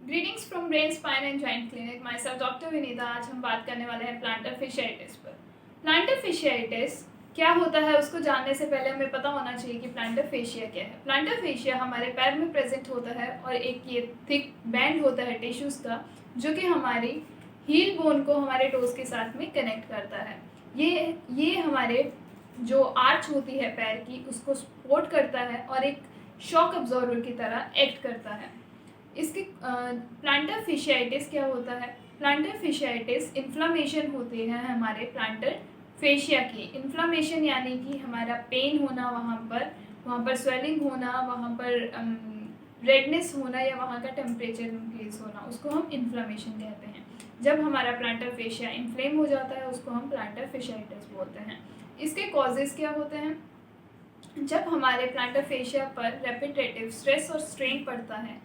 Greetings from brain spine and joint clinic. My self doctor Vinita. आज हम बात करने वाले हैं प्लांटर फिशियाइटिस पर। प्लांटर फिशियाइटिस क्या होता है उसको जानने से पहले हमें पता होना चाहिए कि प्लांटर फेशिया क्या है। प्लांटर फेशिया हमारे पैर में प्रेजेंट होता है और एक ये थिक बैंड होता है टिश्यूज़ का, जो कि हमारी हील बोन को हमारे टोज के साथ में कनेक्ट करता है। ये हमारे जो आर्च होती है पैर की उसको सपोर्ट करता है और एक शॉक अब्जॉर्बर की तरह एक्ट करता है। इसके प्लांटर फिशियाइटिस क्या होता है? प्लांटर फिशियाइटिस इन्फ्लामेशन होती है हमारे प्लांटर फेशिया की। इन्फ्लामेशन यानी कि हमारा पेन होना, वहाँ पर स्वेलिंग होना, वहाँ पर रेडनेस होना या वहाँ का टेम्परेचर इंक्रीज होना, उसको हम इन्फ्लामेशन कहते हैं। जब हमारा प्लांटर फेशिया इन्फ्लेम हो जाता है उसको हम प्लांटर फिशियाइटिस बोलते हैं। इसके कॉजेज़ क्या होते हैं? जब हमारे प्लांटर फेशिया पर रेपिटेटिव स्ट्रेस और स्ट्रेन पड़ता है,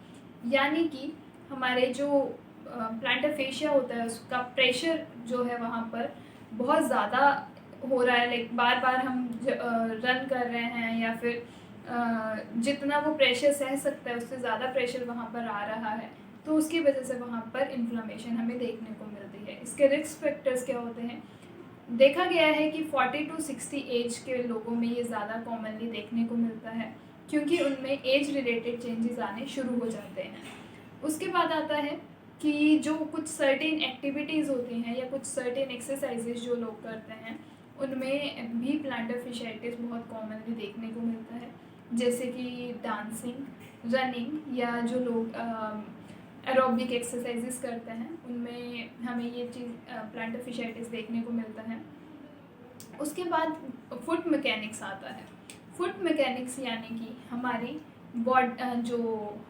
यानी कि हमारे जो प्लांटर फेशिया होता है उसका प्रेशर जो है वहाँ पर बहुत ज़्यादा हो रहा है, लाइक बार बार हम रन कर रहे हैं या फिर जितना वो प्रेशर सह सकता है उससे ज़्यादा प्रेशर वहाँ पर आ रहा है, तो उसकी वजह से वहाँ पर इन्फ्लामेशन हमें देखने को मिलती है। इसके रिस्क फैक्टर्स क्या होते हैं? देखा गया है कि 40 to 60 एज के लोगों में ये ज़्यादा कॉमनली देखने को मिलता है, क्योंकि उनमें एज रिलेटेड चेंजेस आने शुरू हो जाते हैं। उसके बाद आता है कि जो कुछ सर्टेन एक्टिविटीज़ होती हैं या कुछ सर्टेन एक्सरसाइजेज जो लोग करते हैं उनमें भी प्लांटर फिशियाइटिस बहुत कॉमनली देखने को मिलता है, जैसे कि डांसिंग, रनिंग या जो लोग एरोबिक एक्सरसाइजेस करते हैं उनमें हमें ये चीज़ प्लांटर फिशियाइटिस देखने को मिलता है। उसके बाद फुट मैकेनिक्स आता है। फुट मैकेनिक्स यानी कि हमारी जो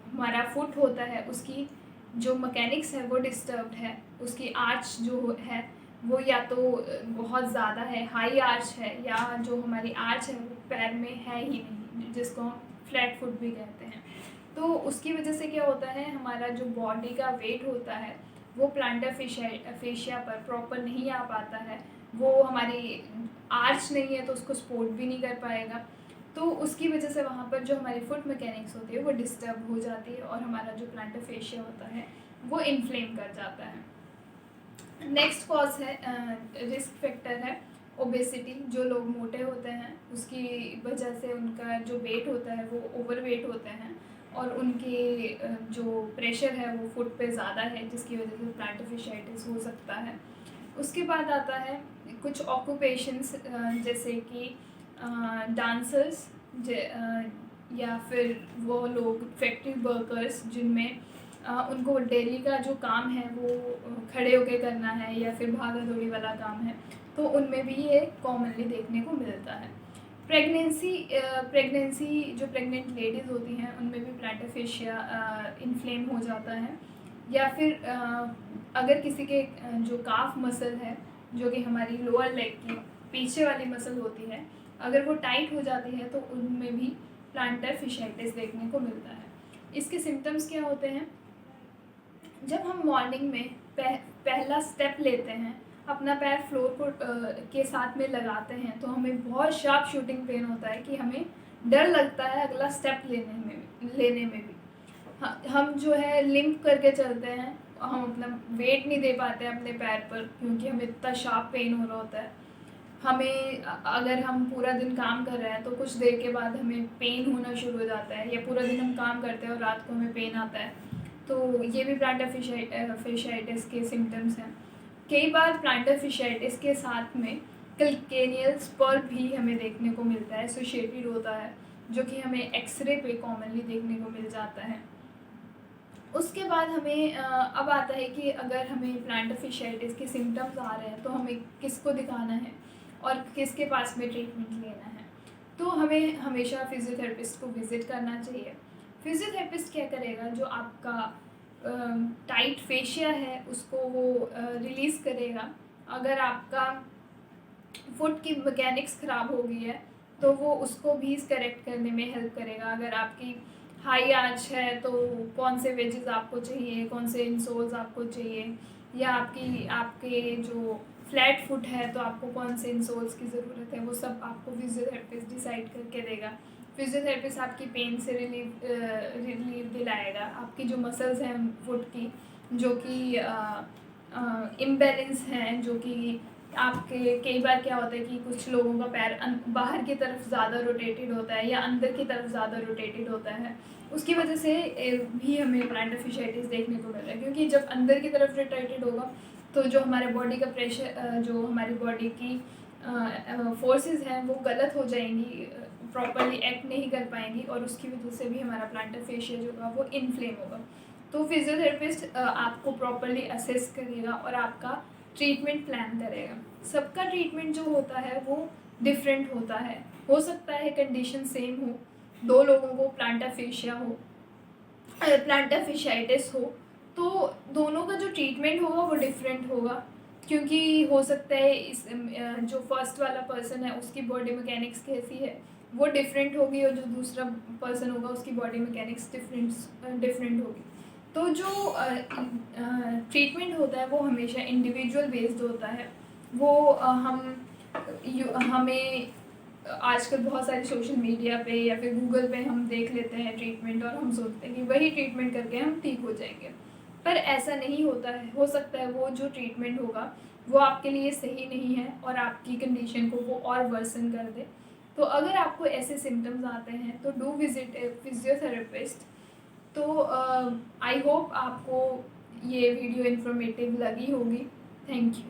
हमारा फुट होता है उसकी जो मैकेनिक्स है वो डिस्टर्ब्ड है, उसकी आर्च जो है वो या तो बहुत ज़्यादा है, हाई आर्च है, या जो हमारी आर्च है वो पैर में है ही नहीं, जिसको हम फ्लैट फुट भी कहते हैं। तो उसकी वजह से क्या होता है, हमारा जो बॉडी का वेट होता है वो प्लांटर फेशिया पर प्रॉपर नहीं आ पाता है। वो हमारी आर्च नहीं है तो उसको सपोर्ट भी नहीं कर पाएगा, तो उसकी वजह से वहाँ पर जो हमारी फुट मैकेनिक्स होती है वो डिस्टर्ब हो जाती है और हमारा जो प्लांटर फेशिया होता है वो इन्फ्लेम कर जाता है। नेक्स्ट कॉज है, रिस्क फैक्टर है ओबेसिटी। जो लोग मोटे होते हैं उसकी वजह से उनका जो वेट होता है वो ओवर वेट होते हैं और उनके जो प्रेशर है वो फुट पे ज़्यादा है, जिसकी वजह से प्लांटर फिशियाइटिस हो सकता है। उसके बाद आता है कुछ ऑक्यूपेशंस, जैसे कि डांसर्स या फिर वो लोग फैक्ट्री वर्कर्स जिनमें उनको डेली का जो काम है वो खड़े होके करना है या फिर भागा दौड़ी वाला काम है, तो उनमें भी ये कॉमनली देखने को मिलता है। प्रेगनेंसी जो प्रेग्नेंट लेडीज़ होती हैं उनमें भी प्लांटर फेशिया इन्फ्लेम हो जाता है, या फिर अगर किसी के जो काफ मसल है जो कि हमारी लोअर लेग की पीछे वाली मसल होती है, अगर वो टाइट हो जाती है तो उनमें भी प्लांटर फिशियाइटिस देखने को मिलता है। इसके सिम्टम्स क्या होते हैं? जब हम मॉर्निंग में पहला स्टेप लेते हैं, अपना पैर फ्लोर को के साथ में लगाते हैं, तो हमें बहुत शार्प शूटिंग पेन होता है कि हमें डर लगता है अगला स्टेप लेने में भी। हम जो है लिम्प करके चलते हैं, हम अपना वेट नहीं दे पाते हैं अपने पैर पर क्योंकि हमें इतना शार्प पेन हो रहा होता है। हमें अगर हम पूरा दिन काम कर रहे हैं तो कुछ देर के बाद हमें पेन होना शुरू हो जाता है, या पूरा दिन हम काम करते हैं और रात को हमें पेन आता है, तो ये भी प्लांटर फिशियाइटिस के सिम्टम्स हैं। कई बार प्लांटर फिशियाइटिस के साथ में कैल्केनियल स्पर भी हमें देखने को मिलता है, एसोसिएटेड होता है, जो कि हमें एक्सरे पे कॉमनली देखने को मिल जाता है। उसके बाद हमें अब आता है कि अगर हमें प्लांटर फिशियाइटिस के सिम्टम्स आ रहे हैं तो हमें किसको दिखाना है और किसके पास में ट्रीटमेंट लेना है। तो हमें हमेशा फिजियोथेरेपिस्ट को विज़िट करना चाहिए। फिजियोथेरेपिस्ट क्या करेगा, जो आपका टाइट फेशिया है उसको वो रिलीज़ करेगा। अगर आपका फुट की मैकेनिक्स ख़राब हो गई है तो वो उसको भी करेक्ट करने में हेल्प करेगा। अगर आपकी हाई आर्च है तो कौन से वेजेस आपको चाहिए, कौन से इंसोल्स आपको चाहिए, या आपके जो फ्लैट फुट है तो आपको कौन से इंसोल्स की ज़रूरत है, वो सब आपको फिजियोथेरेपिस्ट डिसाइड करके देगा। फिजियोथेरेपिस्ट आपकी पेन से रिलीफ दिलाएगा। आपकी जो मसल्स हैं फुट की, जो कि इम्बैलेंस हैं, जो कि आपके कई बार क्या होता है कि कुछ लोगों का पैर बाहर की तरफ ज़्यादा रोटेटेड होता है या अंदर की तरफ ज़्यादा रोटेटेड होता है, उसकी वजह से भी हमें प्लांटर फिशाइटिस देखने को मिल रहा है। क्योंकि जब अंदर की तरफ रोटेटेड होगा तो जो हमारे बॉडी का प्रेशर, जो हमारी बॉडी की फोर्सेस हैं वो गलत हो जाएंगी, प्रॉपरली एक्ट नहीं कर पाएंगी, और उसकी वजह से भी हमारा प्लांटर फेशिया जो होगा वो इन्फ्लेम होगा। तो फिजियोथेरेपिस्ट आपको प्रॉपरली असेस करेगा और आपका ट्रीटमेंट प्लान करेगा। सबका ट्रीटमेंट जो होता है वो डिफरेंट होता है। हो सकता है कंडीशन सेम हो, दो लोगों को प्लांटर फेशिया हो, प्लांटर फिशाइटिस हो, तो दोनों का जो ट्रीटमेंट होगा वो डिफरेंट होगा। क्योंकि हो सकता है जो फर्स्ट वाला पर्सन है उसकी बॉडी मैकेनिक्स कैसी है वो डिफरेंट होगी, और जो दूसरा पर्सन होगा उसकी बॉडी मैकेनिक्स डिफरेंट होगी। तो जो ट्रीटमेंट होता है वो हमेशा इंडिविजुअल बेस्ड होता है। वो हमें आजकल बहुत सारे सोशल मीडिया पे या फिर गूगल पे हम देख लेते हैं ट्रीटमेंट, और हम सोचते हैं कि वही ट्रीटमेंट करके हम ठीक हो जाएंगे, पर ऐसा नहीं होता है। हो सकता है वो जो ट्रीटमेंट होगा वो आपके लिए सही नहीं है और आपकी कंडीशन को वो और वर्सन कर दे। तो अगर आपको ऐसे सिम्टम्स आते हैं तो डू विजिट ए फिजियोथेरेपिस्ट। तो आई होप आपको ये वीडियो इन्फॉर्मेटिव लगी होगी। Thank you.